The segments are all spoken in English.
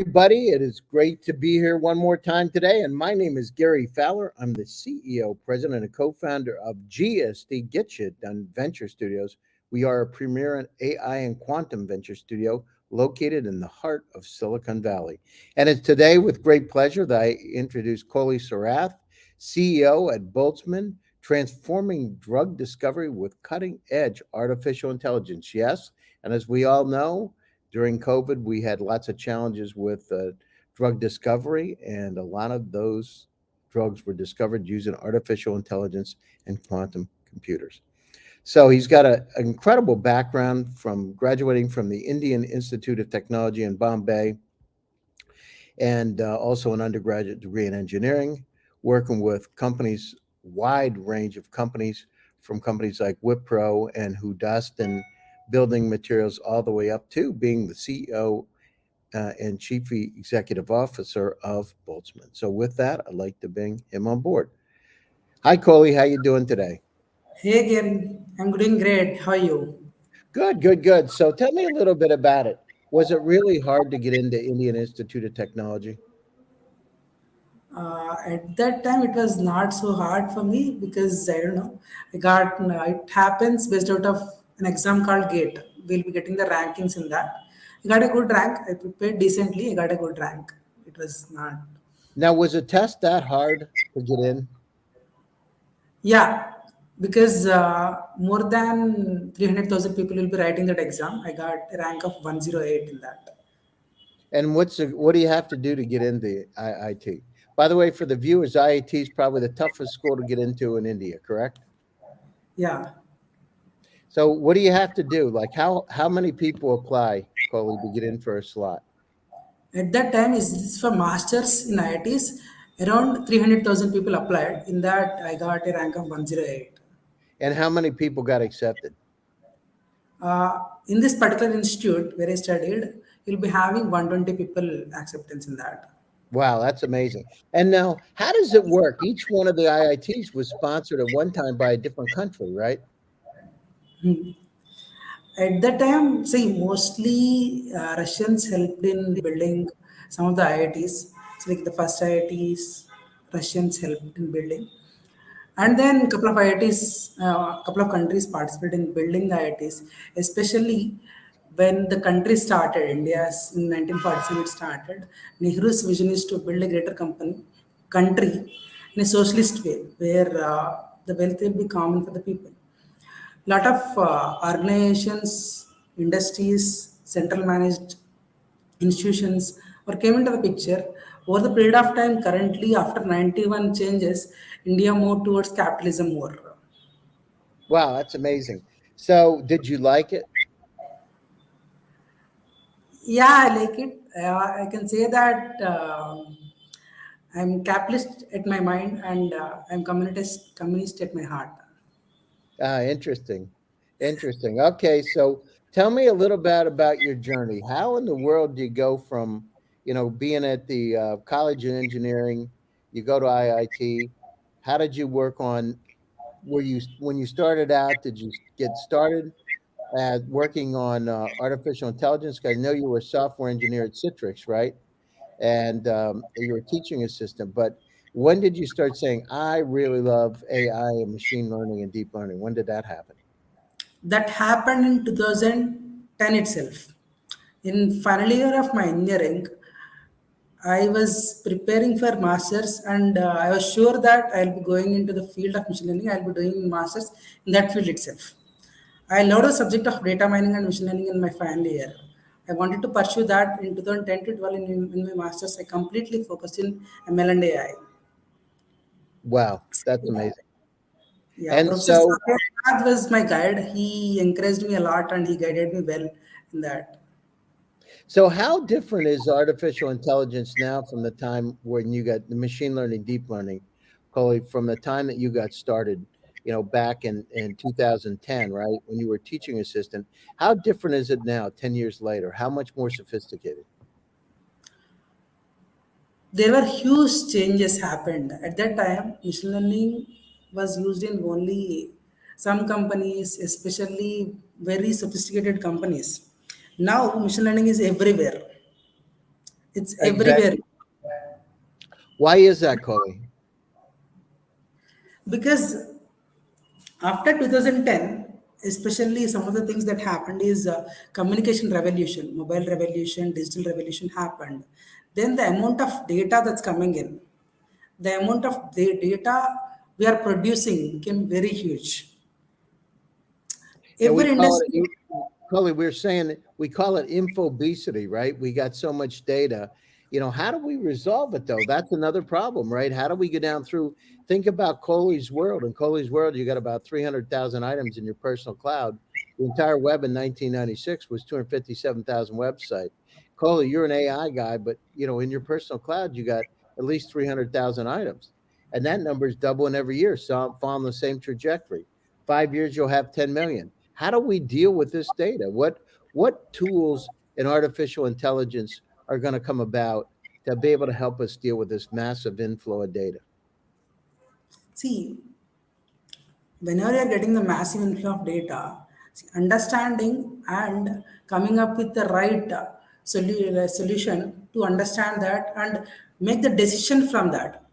everybody. It is great to be here one more time today. And my name is Gary Fowler. I'm the CEO, president, and co founder of GSD Venture Studios. We are a premier AI and quantum venture studio located in the heart of Silicon Valley. And it's today with great pleasure that I introduce Kolli Sarath, CEO at Boltzmann, transforming drug discovery with cutting edge artificial intelligence. Yes. And as we all know, during COVID, we had lots of challenges with drug discovery, and a lot of those drugs were discovered using artificial intelligence and quantum computers. So he's got an incredible background from graduating from the Indian Institute of Technology in Bombay and also an undergraduate degree in engineering, working with companies, wide range of companies, from companies like Wipro and Hudaston Building Materials, all the way up to being the CEO and Chief Executive Officer of Boltzmann. So with that, I'd like to bring him on board. Hi, Coley. How you doing today? Hey Gary, I'm doing great. How are you? Good, good, good. So tell me a little bit about it. Was it really hard to get into Indian Institute of Technology? At that time, it was not so hard for me because I don't know. It happens based out of an exam called GATE. We'll be getting the rankings in that. I got a good rank. I prepared decently. I got a good rank. It was not. Now, was a test that hard to get in? Yeah, because more than 300,000 people will be writing that exam. I got a rank of 108 in that. And what do you have to do to get into IIT? By the way, for the viewers, IIT is probably the toughest school to get into in India, correct? Yeah. So what do you have to do? Like how many people apply, Coley, to get in for a slot? At that time, is this for masters in IITs? Around 300,000 people applied. In that, I got a rank of 108. And how many people got accepted? In this particular institute where I studied, you'll be having 120 people acceptance in that. Wow, that's amazing. And now, how does it work? Each one of the IITs was sponsored at one time by a different country, right? At that time, see, mostly Russians helped in building some of the IITs. So like the first IITs, Russians helped in building. And then couple of IITs, couple of countries participated in building the IITs, especially when the country started, India's in 1947 it started. Nehru's vision is to build a greater country in a socialist way, where the wealth will be common for the people. Lot of organizations, industries, central managed institutions or came into the picture over the period of time. Currently, after 91 changes, India moved towards capitalism more. Wow, that's amazing. So, did you like it? Yeah, I like it. I can say that I'm capitalist at my mind and I'm communist at my heart. Ah, interesting. Interesting. Okay, so tell me a little bit about your journey. How in the world do you go from, being at the College of Engineering, you go to IIT? How did you work on, when you started out, did you get started at working on artificial intelligence? 'Cause I know you were a software engineer at Citrix, right? And you were a teaching assistant, but when did you start saying, I really love AI and machine learning and deep learning? When did that happen? That happened in 2010 itself. In final year of my engineering, I was preparing for masters, and I was sure that I'll be going into the field of machine learning. I'll be doing masters in that field itself. I loved the subject of data mining and machine learning in my final year. I wanted to pursue that in 2010 to 12 in my masters. I completely focused in ML and AI. Wow, that's amazing. Yeah, And Professor so, Sarath was my guide. He encouraged me a lot and he guided me well in that. so how different is artificial intelligence now from the time when you got the machine learning, deep learning, Coley, from the time that you got started, back in 2010, right? When you were a teaching assistant, how different is it now, 10 years later? How much more sophisticated? There were huge changes happened at that time. Machine learning was used in only some companies, especially very sophisticated companies. Now machine learning is everywhere. It's everywhere. Exactly. Why is that, Coley? Because after 2010, especially some of the things that happened is communication revolution, mobile revolution, digital revolution happened. Then the amount of data that's coming in, the amount of data we are producing became very huge. And we Every call industry. it, Coley, we're saying we call it infobesity, right? We got so much data. How do we resolve it though? That's another problem, right? How do we get down through? Think about Coley's world. In Coley's world, you got about 300,000 items in your personal cloud. The entire web in 1996 was 257,000 website. Coley, you're an AI guy, but in your personal cloud, you got at least 300,000 items, and that number is doubling every year. So following the same trajectory. 5 years, you'll have 10 million. How do we deal with this data? What tools in artificial intelligence are going to come about to be able to help us deal with this massive inflow of data? See, whenever you're getting the massive inflow of data, see, understanding and coming up with the right solution to understand that and make the decision from that,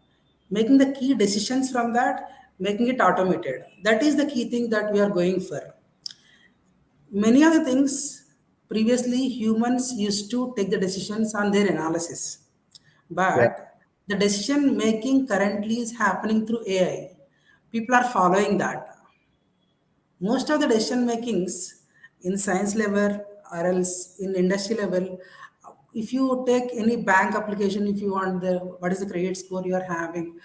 making the key decisions from that, making it automated. That is the key thing that we are going for. Many of the things previously humans used to take the decisions on their analysis, Yeah. but the decision making currently is happening through AI. People are following that. Most of the decision makings in science level or else in industry level, if you take any bank application, if you want the what is the credit score you are having,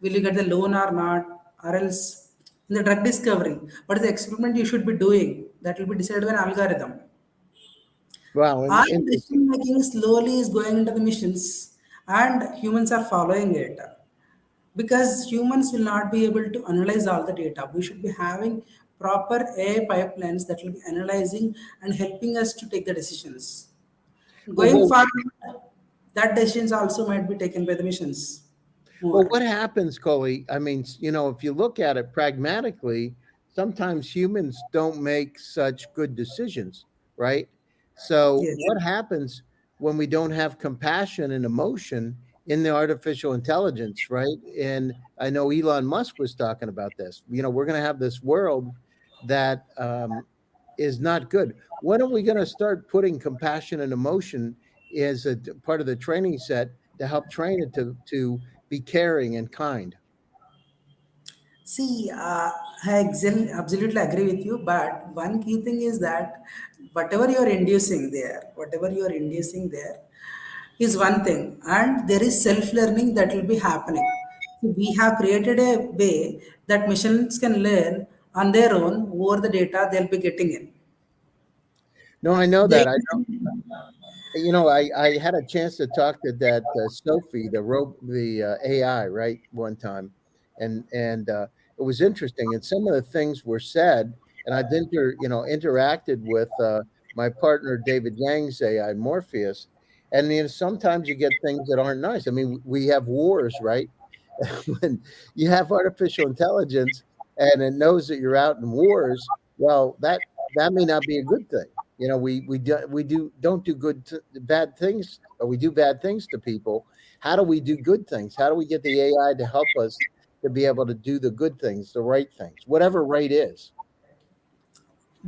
will you get the loan or not, or else in the drug discovery, what is the experiment you should be doing, that will be decided by an algorithm. Wow. And All interesting. decision making slowly is going into the missions and humans are following it because humans will not be able to analyze all the data. We should be having proper AI pipelines that will be analyzing and helping us to take the decisions. Well, Going well, forward, that decisions also might be taken by the missions Well, more. what happens, Coley? I mean, if you look at it pragmatically, sometimes humans don't make such good decisions, right? So, Yes. what happens when we don't have compassion and emotion in the artificial intelligence, right? And I know Elon Musk was talking about this. We're going to have this world that is not good. When are we going to start putting compassion and emotion as a part of the training set to help train it to be caring and kind? See, absolutely agree with you. But one key thing is that whatever you are inducing there, is one thing, and there is self-learning that will be happening. So we have created a way that machines can learn on their own over the data they'll be getting in. No, I know They, that. I had a chance to talk to that Sophie, the AI, right, one time, and it was interesting. And some of the things were said, and I've interacted with my partner David Yang's AI Morpheus, and sometimes you get things that aren't nice. I mean, we have wars, right? When you have artificial intelligence and it knows that you're out in wars, well, that may not be a good thing. We don't do bad things, or we do bad things to people. How do we do good things? How do we get the AI to help us to be able to do the good things, the right things, whatever right is?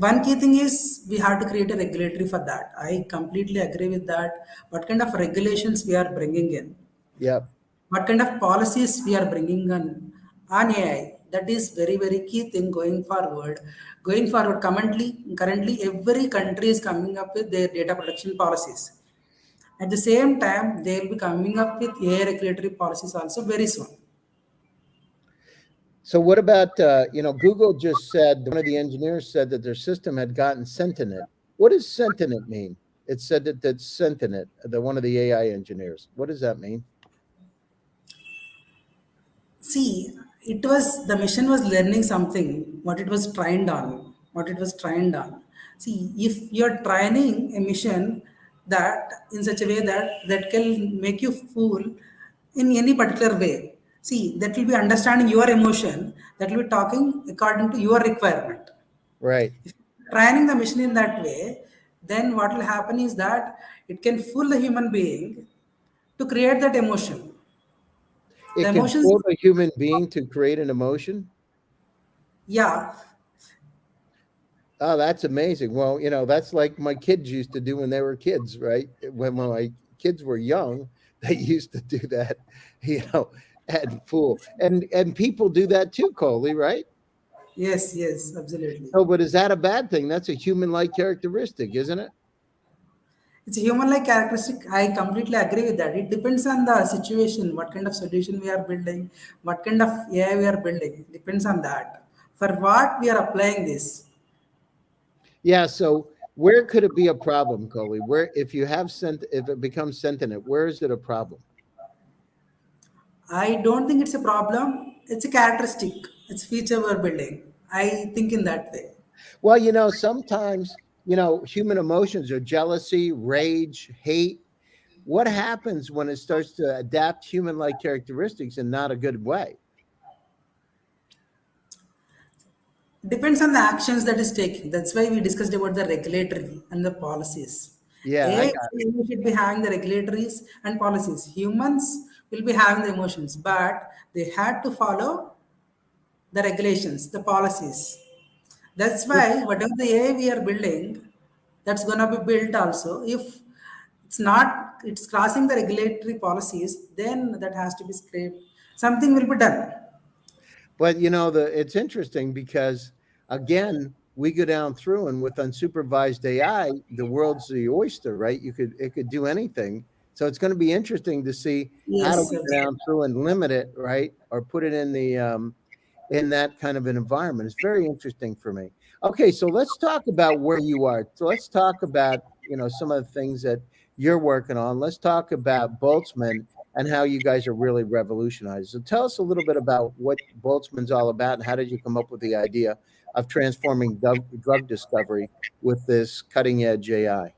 one key thing is we have to create a regulatory for that. I completely agree with that. What kind of regulations we are bringing in? Yep. What kind of policies we are bringing on AI? That is very key thing going forward. Going forward, currently every country is coming up with their data protection policies. At the same time, they will be coming up with AI regulatory policies also very soon. So what about Google just said, one of the engineers said that their system had gotten sentient. What does sentient mean? It said that that's sentient, the one of the AI engineers. What does that mean? See, it was the machine was learning something, what it was trained on, what it was trained on. See, if you're training a machine that in such a way that can make you fool in any particular way, see, that will be understanding your emotion, that will be talking according to your requirement. Right. If you're training the machine in that way, then what will happen is that it can fool the human being to create that emotion. The It can emotions, fool a human being to create an emotion? yeah, Oh, that's amazing. Well, that's like my kids used to do when they were kids, right? When my kids were young, they used to do that, you know, and fool. And people do that too, Coley, right? yes, yes, absolutely. Oh, but is that a bad thing? That's a human-like characteristic, isn't it? It's a human-like characteristic. I completely agree with that. It depends on the situation, what kind of solution we are building, what kind of AI we are building. It depends on that. For what we are applying this. Yeah, so where could it be a problem, Coley? Where if it becomes sentient, where is it a problem? I don't think it's a problem. It's a characteristic. It's feature we're building. I think in that way. Well, sometimes, human emotions are jealousy, rage, hate. What happens when it starts to adapt human-like characteristics in not a good way? Depends on the actions that is taking. That's why we discussed about the regulatory and the policies. Yeah, I A got should be having the regulatories and policies. Humans will be having the emotions, but they had to follow the regulations, the policies. That's it. why whatever the AI we are building, that's gonna be built also. If it's crossing the regulatory policies, then that has to be scraped. Something will be done. But it's interesting because again, we go down through and with unsupervised AI, the world's the oyster, right? It could do anything. So it's going to be interesting to see how do Yes, we go down through and limit it, right? Or put it in that kind of an environment. It's very interesting for me. Okay, so let's talk about where you are. So let's talk about, some of the things that you're working on. Let's talk about Boltzmann and how you guys are really revolutionized. So tell us a little bit about what Boltzmann's all about and how did you come up with the idea of transforming drug discovery with this cutting edge AI?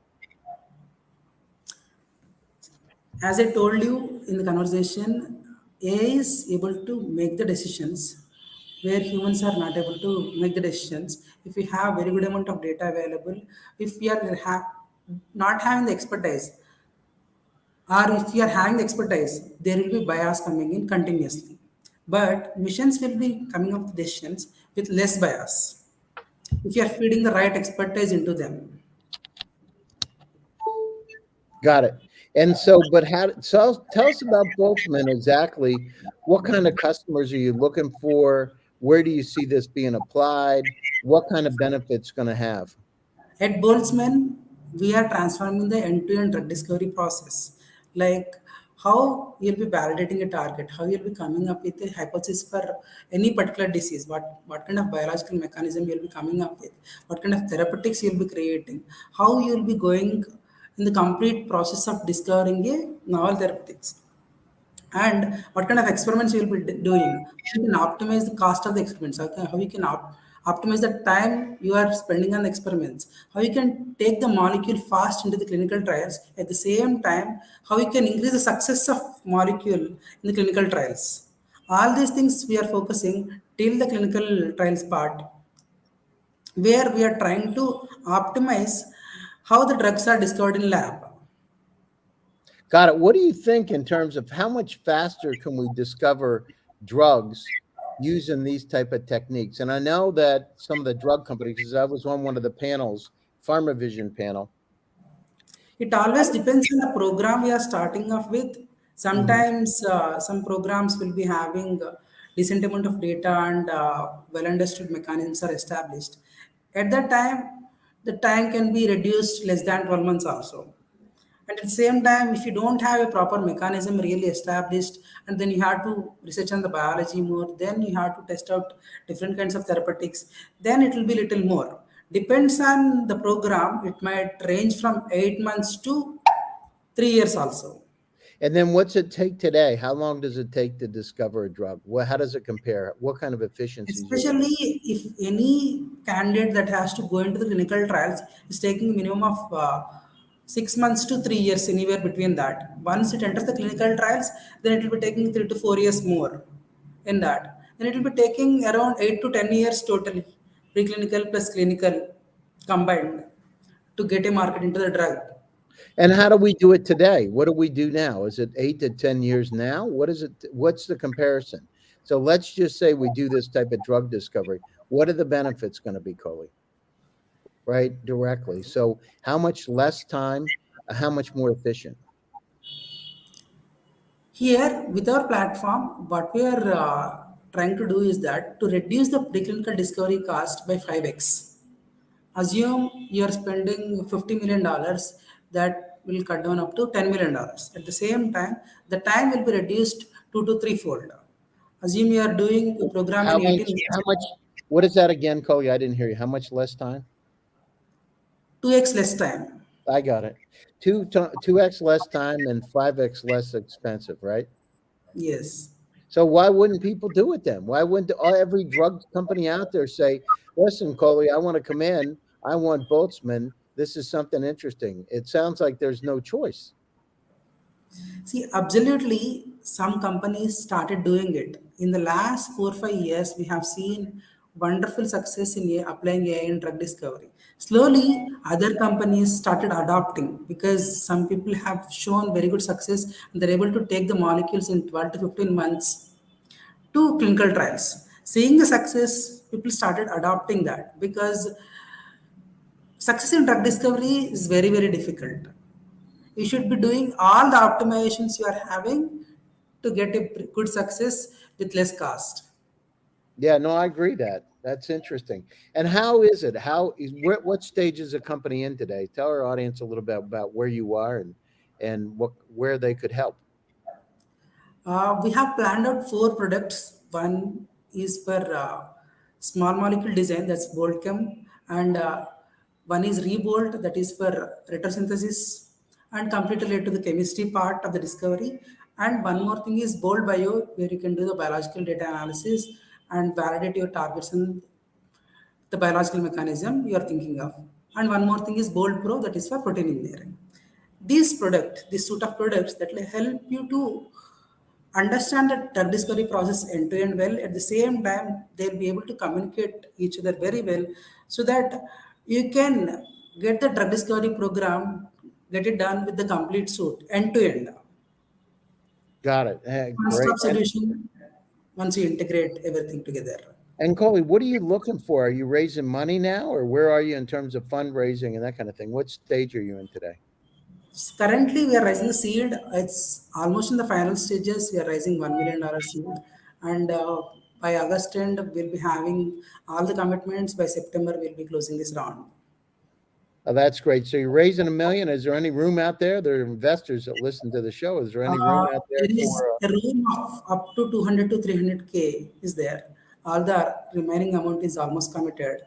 as I told you in the conversation, AI is able to make the decisions where humans are not able to make the decisions. If we have very good amount of data available, if we are not having the expertise, or if you are having the expertise, there will be bias coming in continuously. But missions will be coming up with decisions with less bias if you are feeding the right expertise into them. Got it. And so, but tell us about Boltzmann exactly. What kind of customers are you looking for? Where do you see this being applied? What kind of benefits going to have? At Boltzmann, we are transforming the end-to-end drug discovery process. Like how you'll be validating a target, how you'll be coming up with a hypothesis for any particular disease, what kind of biological mechanism you'll be coming up with, what kind of therapeutics you'll be creating, how you'll be going in the complete process of discovering a novel therapeutics and what kind of experiments you will be doing. You can optimize the cost of the experiments. How you can optimize the time you are spending on the experiments. How you can take the molecule fast into the clinical trials. At the same time, how you can increase the success of molecule in the clinical trials. All these things we are focusing till the clinical trials part, where we are trying to optimize how the drugs are discovered in lab. Got it. What do you think in terms of how much faster can we discover drugs using these type of techniques? And I know that some of the drug companies, because I was on one of the panels, PharmaVision panel. It always depends on the program we are starting off with. Mhm. Sometimes some programs will be having decent amount of data and well understood mechanisms are established. At that time, the time can be reduced less than 12 months also. And at the same time, if you don't have a proper mechanism really established, and then you have to research on the biology more, then you have to test out different kinds of therapeutics, then it will be little more. Depends on the program, it might range from 8 months to 3 years also. And then what's it take today? How long does it take to discover a drug? How does it compare? What kind of efficiencies are you? Especially if any candidate that has to go into the clinical trials is taking minimum of 6 months to 3 years, anywhere between that. Once it enters the clinical trials, then it will be taking 3 to 4 years more in that. Then it will be taking around 8 to 10 years totally, preclinical plus clinical combined to get a market into the drug. And how do we do it today? What do we do now? Is it 8 to 10 years now? What is it? What's the comparison? So let's just say we do this type of drug discovery. What are the benefits going to be, Coley? Right, directly. So how much less time? How much more efficient? Here, with our platform, what we are trying to do is that to reduce the preclinical discovery cost by 5x. Assume you are spending $50 million, that will cut down up to $10 million. At the same time, the time will be reduced 2 to 3 fold. Assume you are doing a program How in much? 18 How weeks, much? What is that again, Coley? I didn't hear you. How much less time? 2x less time. I got it. 2x less time and 5x less expensive, right? Yes. So why wouldn't people do it then? Why wouldn't every drug company out there say, "Listen, Coley, I want to come in. I want Boltzmann. This is something interesting." It sounds like there's no choice. See, absolutely, some companies started doing it. In the last 4 or 5 years, we have seen wonderful success in applying AI in drug discovery. Slowly, other companies started adopting because some people have shown very good success and they're able to take the molecules in 12 to 15 months to clinical trials. Seeing the success, people started adopting that because success in drug discovery is very, very difficult. You should be doing all the optimizations you are having to get a good success with less cost. Yeah, no, I agree that. That's interesting. And how is it? How is what stage is a company in today? Tell our audience a little bit about where you are and what where they could help. We have planned out 4 products. One is for small molecule design, that's BoldChem, and one is Rebolt, that is for retrosynthesis and completely related to the chemistry part of the discovery. And one more thing is Bold Bio, where you can do the biological data analysis and validate your targets and the biological mechanism you are thinking of. And one more thing is Bold Pro, that is for protein engineering. This suite of products that will help you to understand the drug discovery process end to end well. At the same time, they'll be able to communicate each other very well so that you can get the drug discovery program, get it done with the complete suite end to end. Got it. One Great. stop solution once you integrate everything together. And Coley, what are you looking for? Are you raising money now, or where are you in terms of fundraising and that kind of thing? What stage are you in today? Currently, we are raising the seed. It's almost in the final stages. We are raising $1 million seed, and by August end, we'll be having all the commitments. By September, we'll be closing this round. Oh, that's great. So you're raising 1 million. Is there any room out there? There are investors that listen to the show. Is there any room out there There is for? a room of up to 200 to 300K is there. All the remaining amount is almost committed.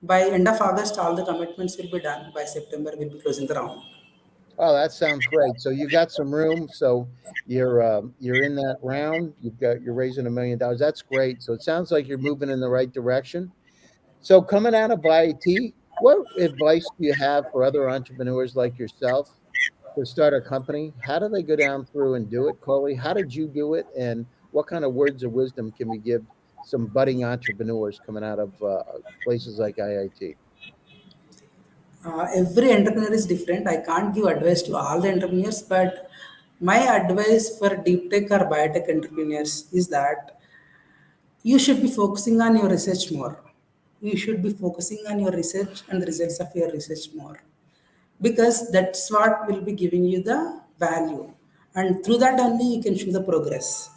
By end of August, all the commitments will be done. By September, we'll be closing the round. Oh, that sounds great. So you got some room. So you're in that round. You're raising $1 million. That's great. So it sounds like you're moving in the right direction. So coming out of IIT, what advice do you have for other entrepreneurs like yourself to start a company? How do they go down through and do it, Coley? How did you do it? And what kind of words of wisdom can we give some budding entrepreneurs coming out of places like IIT? Every entrepreneur is different. I can't give advice to all the entrepreneurs, but my advice for deep tech or biotech entrepreneurs is that you should be focusing on your research more. You should be focusing on your research and the results of your research more because that's what will be giving you the value. And through that only you can show the progress.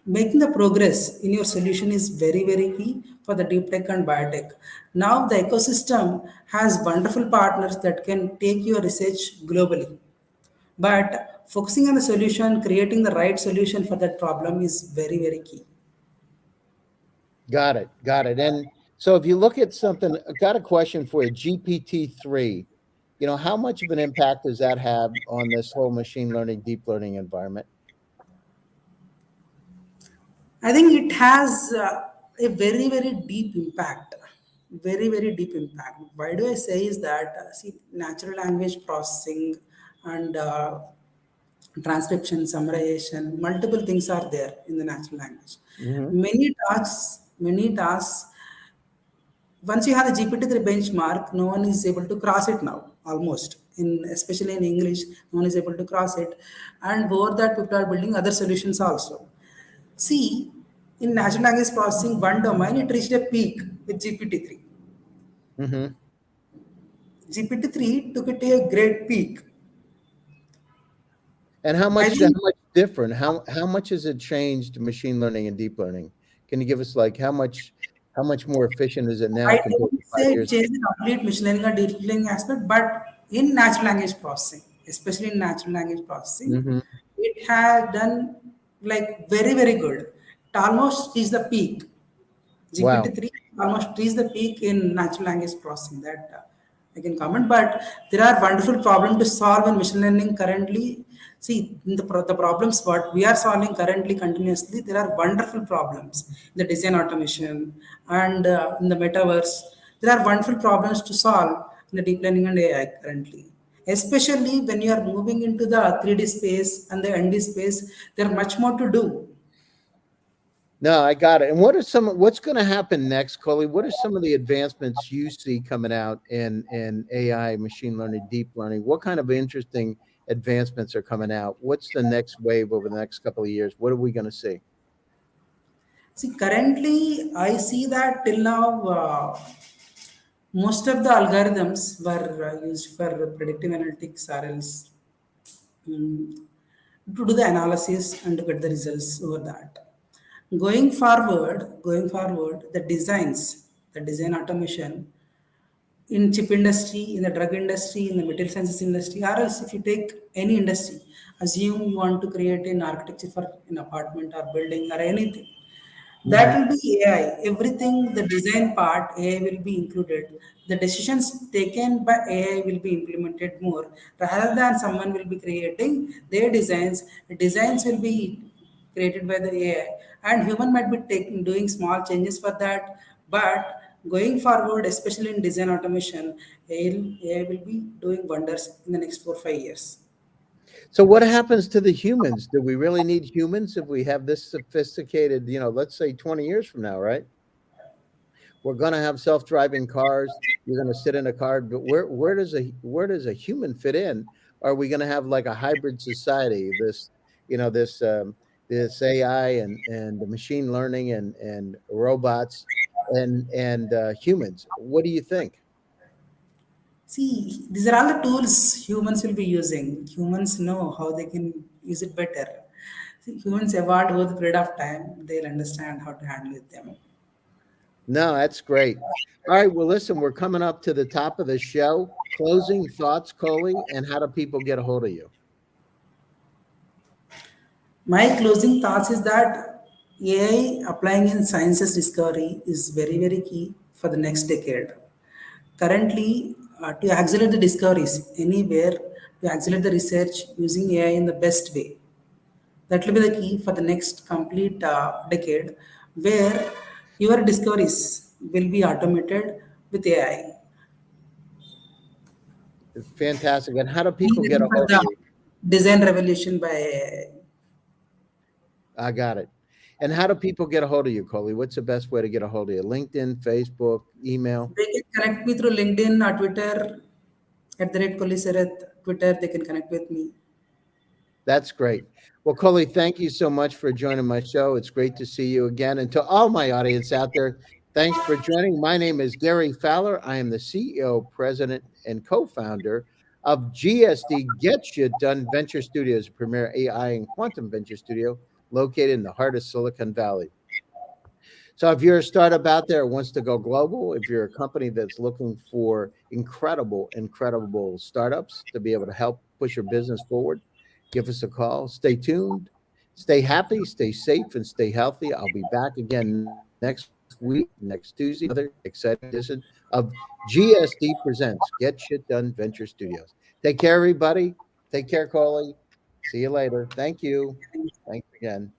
Making the progress in your solution is very, very key for the deep tech and biotech. Now the ecosystem has wonderful partners that can take your research globally. But focusing on the solution, creating the right solution for that problem is very, very key. Got it. Got it. And so if you look at something, I got a question for you. GPT-3, how much of an impact does that have on this whole machine learning, deep learning environment? I think it has a very, very deep impact. Very, very deep impact. Why do I say is that, see, natural language processing and transcription, summarization, multiple things are there in the natural language. Hmm. Many tasks, once you have the GPT-3 benchmark, no one is able to cross it now, almost. in especially in English, no one is able to cross it. And over that, people are building other solutions also. See, in natural language processing, one domain it reached a peak with GPT-3. Hmm. GPT-3 took it to a great peak. And I how think much different? How much has it changed machine learning and deep learning? Can you give us like how much more efficient is it now I compared to don't five say it years ago? changed the complete machine learning or deep learning aspect, but in natural language processing, especially in natural language processing, Hmm. it has done like very, very good. It almost is the peak. Wow. GPT-3 almost reached the peak in natural language processing that I can comment, but there are wonderful problems to solve in machine learning currently. See, the problems what we are solving currently continuously, there are wonderful problems in the design automation and in the metaverse. There are wonderful problems to solve in the deep learning and AI currently. Especially when you are moving into the 3D space and the ND space, there are much more to do. No, I got it. And what's going to happen next, Coley? What are some of the advancements you see coming out in AI, machine learning, deep learning? What kind of interesting advancements are coming out? What's the next wave over the next couple of years? What are we going to see? See, currently, I see that till now, most of the algorithms were used for predictive analytics or else mm, to do the analysis and to get the results over that. Going forward, the design automation in chip industry, in the drug industry, in the material sciences industry, or else if you take any industry, assume you want to create an architecture for an apartment or building or anything. That Hmm. will be AI. Everything, the design part, AI will be included. The decisions taken by AI will be implemented more rather than someone will be creating their designs. The designs will be created by the AI, and human might be taking doing small changes for that. But going forward, especially in design automation, AI will be doing wonders in the next 4 5 years. So what happens to the humans? Do we really need humans if we have this sophisticated, let's say 20 years from now, right? We're going to have self-driving cars. You're going to sit in a car, but where does a human fit in? Are we going to have like a hybrid society? This AI and the machine learning and robots and humans. What do you think? See, these are all the tools humans will be using. Humans know how they can use it better. See, humans evolved over the period of time, they'll understand how to handle with them. No, that's great. All right. Well, listen, we're coming up to the top of the show. Closing thoughts, Coley, and how do people get a hold of you? My closing thoughts is that AI applying in sciences discovery is very, very key for the next decade. Currently, to accelerate the discoveries anywhere, to accelerate the research using AI in the best way. That will be the key for the next complete decade, where your discoveries will be automated with AI. Fantastic. And how do Be people get ready a for hold of the you? design revolution by AI. I got it. And how do people get a hold of you, Coley? What's the best way to get a hold of you? LinkedIn, Facebook, email? They can connect me through LinkedIn or Twitter at the rate Kolli Sarath. Twitter, they can connect with me. That's great. Well, Coley, thank you so much for joining my show. It's great to see you again. And to all my audience out there, thanks for joining. My name is Gary Fowler. I am the CEO, president, and co founder of GSD Get You Done Venture Studios, a premier AI and quantum venture studio located in the heart of Silicon Valley. So if you're a startup out there who wants to go global, if you're a company that's looking for incredible startups to be able to help push your business forward, give us a call. Stay tuned, stay happy, stay safe, and stay healthy. I'll be back again next week, next Tuesday, another exciting edition of GSD Presents Get Shit Done Venture Studios. Take care, everybody. Take care, Coley. See you later. Thank you. Thanks again.